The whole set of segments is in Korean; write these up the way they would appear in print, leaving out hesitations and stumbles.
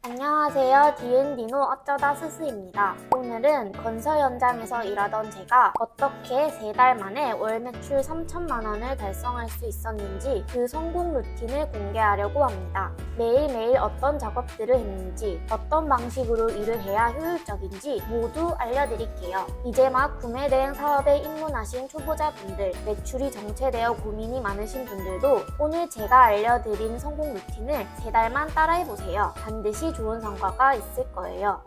안녕하세요. D&D노 어쩌다 스스입니다. 오늘은 건설 현장에서 일하던 제가 어떻게 3달 만에 월 매출 3천만 원을 달성할 수 있었는지 그 성공 루틴을 공개하려고 합니다. 매일매일 어떤 작업들을 했는지, 어떤 방식으로 일을 해야 효율적인지 모두 알려드릴게요. 이제 막 구매 대행 사업에 입문하신 초보자분들, 매출이 정체되어 고민이 많으신 분들도 오늘 제가 알려드린 성공 루틴을 3달만 따라해보세요. 반드시 좋은 성과가 있을 거예요.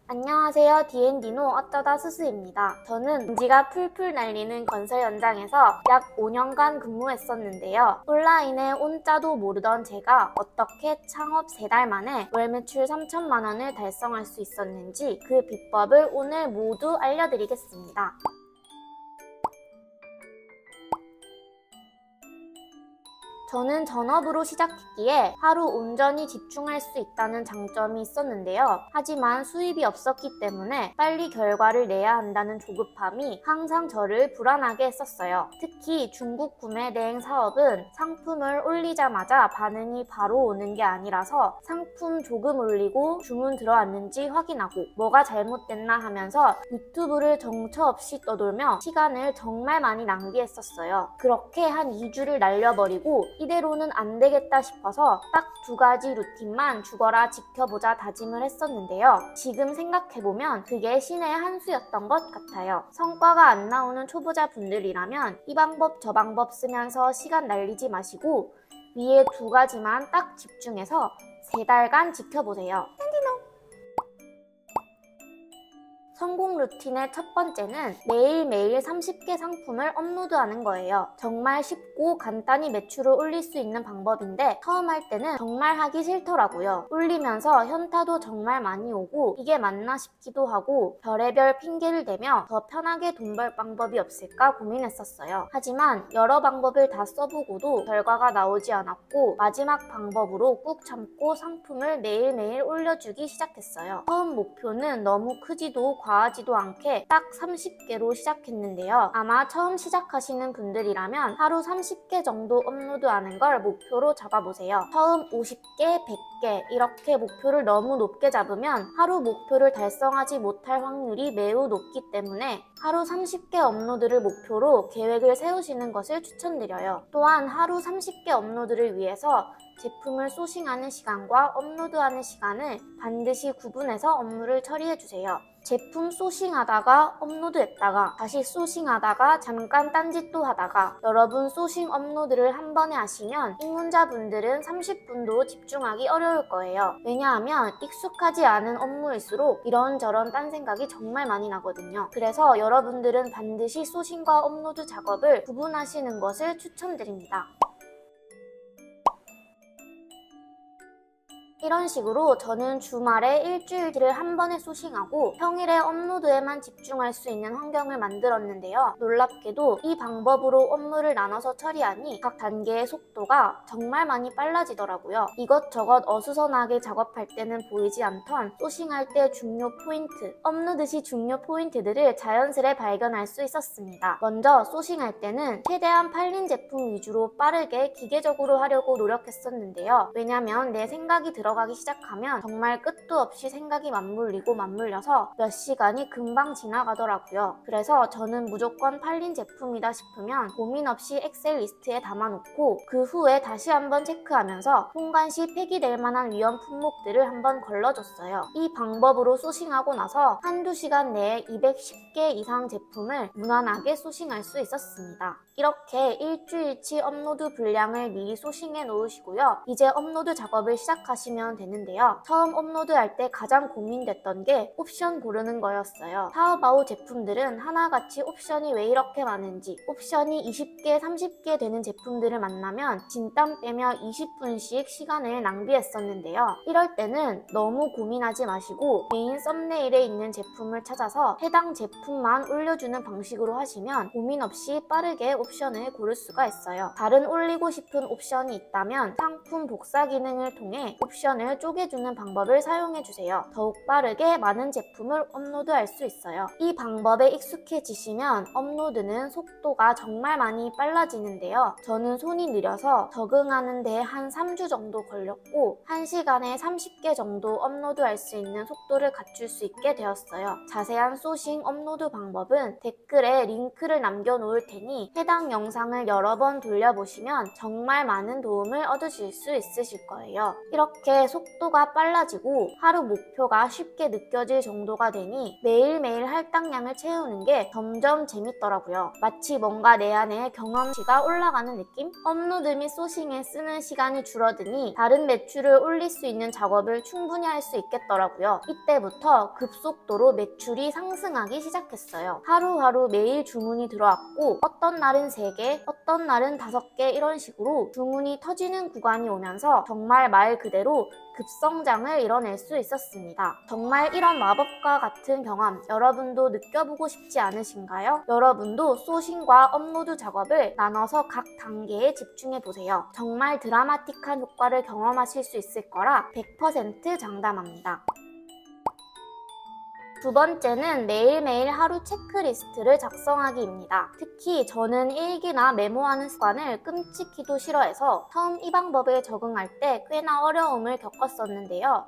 안녕하세요. D&D노 어쩌다 스스입니다. 저는 먼지가 풀풀 날리는 건설 현장에서 약 5년간 근무했었는데요. 온라인에 온자도 모르던 제가 어떻게 창업 3달 만에 월 매출 3천만 원을 달성할 수 있었는지 그 비법을 오늘 모두 알려드리겠습니다. 저는 전업으로 시작했기에 하루 온전히 집중할 수 있다는 장점이 있었는데요. 하지만 수입이 없었기 때문에 빨리 결과를 내야 한다는 조급함이 항상 저를 불안하게 했었어요. 특히 중국 구매 대행 사업은 상품을 올리자마자 반응이 바로 오는 게 아니라서 상품 조금 올리고 주문 들어왔는지 확인하고 뭐가 잘못됐나 하면서 유튜브를 정처 없이 떠돌며 시간을 정말 많이 낭비했었어요. 그렇게 한 2주를 날려버리고 이대로는 안 되겠다 싶어서 딱 2가지 루틴만 죽어라 지켜보자 다짐을 했었는데요. 지금 생각해보면 그게 신의 한 수였던 것 같아요. 성과가 안 나오는 초보자분들이라면 이 방법 저 방법 쓰면서 시간 날리지 마시고 위에 2가지만 딱 집중해서 3달간 지켜보세요. 성공 루틴의 첫 번째는 매일매일 30개 상품을 업로드하는 거예요. 정말 쉽고 간단히 매출을 올릴 수 있는 방법인데 처음 할 때는 정말 하기 싫더라고요. 올리면서 현타도 정말 많이 오고 이게 맞나 싶기도 하고 별의별 핑계를 대며 더 편하게 돈 벌 방법이 없을까 고민했었어요. 하지만 여러 방법을 다 써보고도 결과가 나오지 않았고 마지막 방법으로 꾹 참고 상품을 매일매일 올려주기 시작했어요. 처음 목표는 너무 크지도 과하지도 않게 딱 30개로 시작했는데요. 아마 처음 시작하시는 분들이라면 하루 30개 정도 업로드하는 걸 목표로 잡아보세요. 처음 50개, 100개 이렇게 목표를 너무 높게 잡으면 하루 목표를 달성하지 못할 확률이 매우 높기 때문에 하루 30개 업로드를 목표로 계획을 세우시는 것을 추천드려요. 또한 하루 30개 업로드를 위해서 제품을 소싱하는 시간과 업로드하는 시간을 반드시 구분해서 업무를 처리해주세요. 제품 소싱하다가 업로드했다가 다시 소싱하다가 잠깐 딴짓도 하다가 여러분 소싱 업로드를 한 번에 하시면 입문자분들은 30분도 집중하기 어려울 거예요. 왜냐하면 익숙하지 않은 업무일수록 이런저런 딴 생각이 정말 많이 나거든요. 그래서 여러분들은 반드시 소싱과 업로드 작업을 구분하시는 것을 추천드립니다. 이런 식으로 저는 주말에 일주일치를 한 번에 소싱하고 평일에 업로드에만 집중할 수 있는 환경을 만들었는데요. 놀랍게도 이 방법으로 업무를 나눠서 처리하니 각 단계의 속도가 정말 많이 빨라지더라고요. 이것저것 어수선하게 작업할 때는 보이지 않던 소싱할 때 중요 포인트, 업로드 시 중요 포인트들을 자연스레 발견할 수 있었습니다. 먼저 소싱할 때는 최대한 팔린 제품 위주로 빠르게 기계적으로 하려고 노력했었는데요. 왜냐면 내 생각이 들어가기 시작하면 정말 끝도 없이 생각이 맞물려서 몇 시간이 금방 지나가더라고요. 그래서 저는 무조건 팔린 제품이다 싶으면 고민 없이 엑셀 리스트에 담아놓고 그 후에 다시 한번 체크하면서 통관 시 폐기될 만한 위험 품목들을 한번 걸러줬어요. 이 방법으로 소싱하고 나서 한두 시간 내에 210개 이상 제품을 무난하게 소싱할 수 있었습니다. 이렇게 일주일치 업로드 분량을 미리 소싱해 놓으시고요. 이제 업로드 작업을 시작하시면 되는데요. 처음 업로드할 때 가장 고민됐던 게 옵션 고르는 거였어요. 타오바오 제품들은 하나같이 옵션이 왜 이렇게 많은지, 옵션이 20개, 30개 되는 제품들을 만나면 진땀 빼며 20분씩 시간을 낭비했었는데요. 이럴 때는 너무 고민하지 마시고 메인 썸네일에 있는 제품을 찾아서 해당 제품만 올려주는 방식으로 하시면 고민 없이 빠르게 옵션을 고를 수가 있어요. 다른 올리고 싶은 옵션이 있다면 상품 복사 기능을 통해 옵션 답변을 쪼개주는 방법을 사용해주세요. 더욱 빠르게 많은 제품을 업로드할 수 있어요. 이 방법에 익숙해지시면 업로드는 속도가 정말 많이 빨라지는데요. 저는 손이 느려서 적응하는 데 한 3주 정도 걸렸고 1시간에 30개 정도 업로드할 수 있는 속도를 갖출 수 있게 되었어요. 자세한 소싱 업로드 방법은 댓글에 링크를 남겨놓을 테니 해당 영상을 여러 번 돌려보시면 정말 많은 도움을 얻으실 수 있으실 거예요. 이렇게 속도가 빨라지고 하루 목표가 쉽게 느껴질 정도가 되니 매일매일 할당량을 채우는 게 점점 재밌더라고요. 마치 뭔가 내 안에 경험치가 올라가는 느낌? 업로드 및 소싱에 쓰는 시간이 줄어드니 다른 매출을 올릴 수 있는 작업을 충분히 할 수 있겠더라고요. 이때부터 급속도로 매출이 상승하기 시작했어요. 하루하루 매일 주문이 들어왔고 어떤 날은 3개, 어떤 날은 5개 이런 식으로 주문이 터지는 구간이 오면서 정말 말 그대로 급성장을 이뤄낼 수 있었습니다. 정말 이런 마법과 같은 경험 여러분도 느껴보고 싶지 않으신가요? 여러분도 소싱과 업로드 작업을 나눠서 각 단계에 집중해보세요. 정말 드라마틱한 효과를 경험하실 수 있을 거라 100% 장담합니다. 두 번째는 매일매일 하루 체크리스트를 작성하기입니다. 특히 저는 일기나 메모하는 습관을 끔찍히도 싫어해서 처음 이 방법에 적응할 때 꽤나 어려움을 겪었었는데요.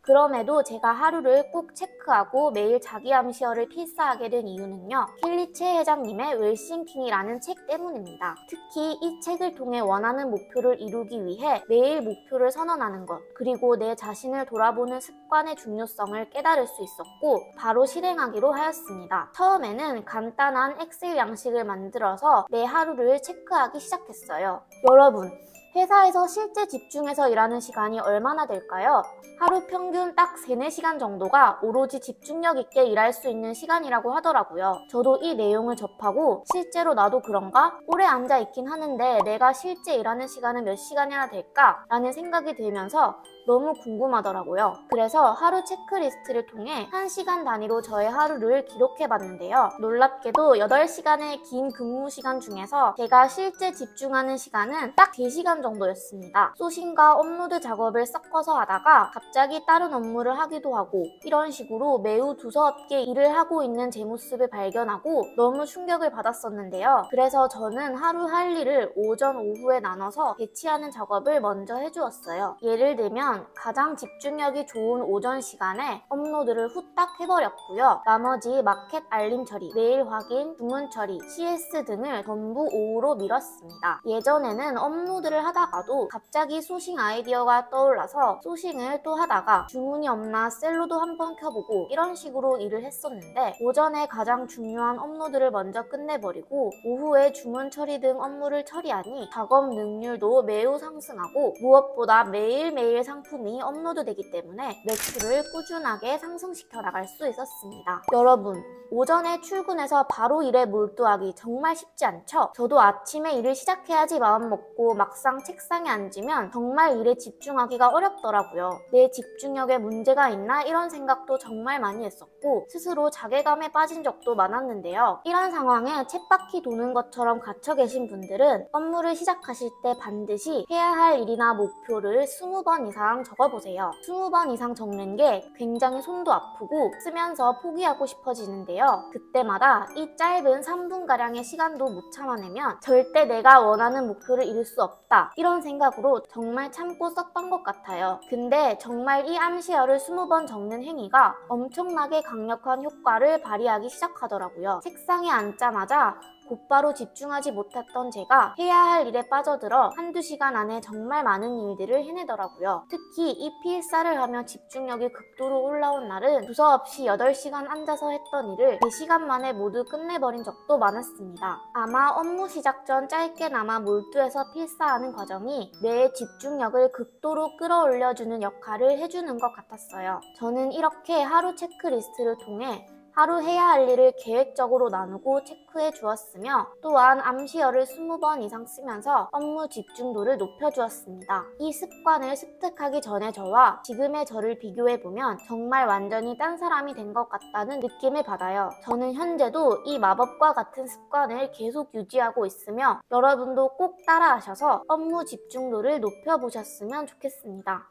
그럼에도 제가 하루를 꼭 체크하고 매일 자기 암시어를 필사하게 된 이유는요. 켈리체 회장님의 웰싱킹이라는 책 때문입니다. 특히 이 책을 통해 원하는 목표를 이루기 위해 매일 목표를 선언하는 것, 그리고 내 자신을 돌아보는 습관의 중요성을 깨달을 수 있었고 바로 실행하기로 하였습니다. 처음에는 간단한 엑셀 양식을 만들어서 내 하루를 체크하기 시작했어요. 여러분, 회사에서 실제 집중해서 일하는 시간이 얼마나 될까요? 하루 평균 딱 3-4시간 정도가 오로지 집중력 있게 일할 수 있는 시간이라고 하더라고요. 저도 이 내용을 접하고 실제로 나도 그런가? 오래 앉아 있긴 하는데 내가 실제 일하는 시간은 몇 시간이나 될까? 라는 생각이 들면서 너무 궁금하더라고요. 그래서 하루 체크리스트를 통해 1시간 단위로 저의 하루를 기록해봤는데요. 놀랍게도 8시간의 긴 근무 시간 중에서 제가 실제 집중하는 시간은 딱 3시간 정도였습니다. 소싱과 업로드 작업을 섞어서 하다가 갑자기 다른 업무를 하기도 하고 이런 식으로 매우 두서없게 일을 하고 있는 제 모습을 발견하고 너무 충격을 받았었는데요. 그래서 저는 하루 할 일을 오전, 오후에 나눠서 배치하는 작업을 먼저 해주었어요. 예를 들면 가장 집중력이 좋은 오전 시간에 업로드를 후딱 해버렸고요. 나머지 마켓 알림 처리, 메일 확인, 주문 처리, CS 등을 전부 오후로 미뤘습니다. 예전에는 업로드를 하다가도 갑자기 소싱 아이디어가 떠올라서 소싱을 또 하다가 주문이 없나 셀로도 한번 켜보고 이런 식으로 일을 했었는데 오전에 가장 중요한 업로드를 먼저 끝내버리고 오후에 주문 처리 등 업무를 처리하니 작업 능률도 매우 상승하고 무엇보다 매일매일 상품이 업로드되기 때문에 매출을 꾸준하게 상승시켜 나갈 수 있었습니다. 여러분, 오전에 출근해서 바로 일에 몰두하기 정말 쉽지 않죠? 저도 아침에 일을 시작해야지 마음먹고 막상 책상에 앉으면 정말 일에 집중하기가 어렵더라고요. 내 집중력에 문제가 있나 이런 생각도 정말 많이 했었고 스스로 자괴감에 빠진 적도 많았는데요. 이런 상황에 쳇바퀴 도는 것처럼 갇혀 계신 분들은 업무를 시작하실 때 반드시 해야 할 일이나 목표를 20번 이상 적어보세요. 20번 이상 적는 게 굉장히 손도 아프고 쓰면서 포기하고 싶어지는데요. 그때마다 이 짧은 3분가량의 시간도 못 참아내면 절대 내가 원하는 목표를 이룰 수 없다 이런 생각으로 정말 참고 썼던 것 같아요. 근데 정말 이 암시어를 20번 적는 행위가 엄청나게 강력한 효과를 발휘하기 시작하더라고요. 책상에 앉자마자 곧바로 집중하지 못했던 제가 해야 할 일에 빠져들어 1-2시간 안에 정말 많은 일들을 해내더라고요. 특히 이 필사를 하며 집중력이 극도로 올라온 날은 두서없이 8시간 앉아서 했던 일을 4시간 만에 모두 끝내버린 적도 많았습니다. 아마 업무 시작 전 짧게나마 몰두해서 필사하는 과정이 뇌의 집중력을 극도로 끌어올려주는 역할을 해주는 것 같았어요. 저는 이렇게 하루 체크리스트를 통해 하루 해야 할 일을 계획적으로 나누고 체크해 주었으며 또한 암시어를 20번 이상 쓰면서 업무 집중도를 높여주었습니다. 이 습관을 습득하기 전의 저와 지금의 저를 비교해보면 정말 완전히 딴 사람이 된 것 같다는 느낌을 받아요. 저는 현재도 이 마법과 같은 습관을 계속 유지하고 있으며 여러분도 꼭 따라하셔서 업무 집중도를 높여보셨으면 좋겠습니다.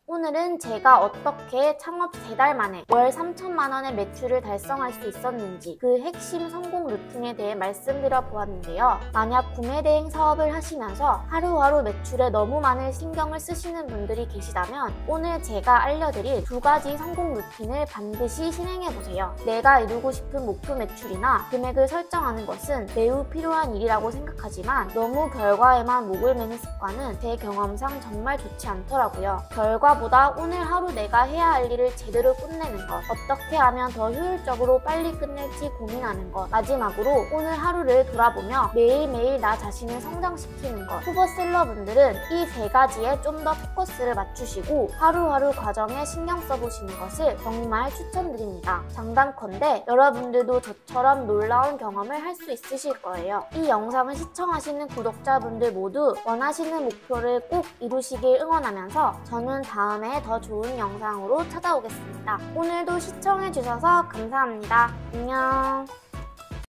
오늘은 제가 어떻게 창업 3달 만에 월 3천만 원의 매출을 달성할 수 있었는지 그 핵심 성공 루틴에 대해 말씀드려 보았는데요. 만약 구매대행 사업을 하시면서 하루하루 매출에 너무 많은 신경을 쓰시는 분들이 계시다면 오늘 제가 알려드릴 2가지 성공 루틴을 반드시 실행해보세요. 내가 이루고 싶은 목표 매출이나 금액을 설정하는 것은 매우 필요한 일이라고 생각하지만 너무 결과에만 목을 매는 습관은 제 경험상 정말 좋지 않더라고요. 결과보다 오늘 하루 내가 해야 할 일을 제대로 끝내는 것, 어떻게 하면 더 효율적으로 빨리 끝낼지 고민하는 것, 마지막으로 오늘 하루를 돌아보며 매일매일 나 자신을 성장시키는 것. 후보셀러분들은 이 3가지에 좀 더 포커스를 맞추시고 하루하루 과정에 신경 써보시는 것을 정말 추천드립니다. 장단컨대 여러분들도 저처럼 놀라운 경험을 할 수 있으실 거예요. 이 영상을 시청하시는 구독자분들 모두 원하시는 목표를 꼭 이루시길 응원하면서 저는 다음에 더 좋은 영상으로 찾아오겠습니다. 오늘도 시청해주셔서 감사합니다. 안녕.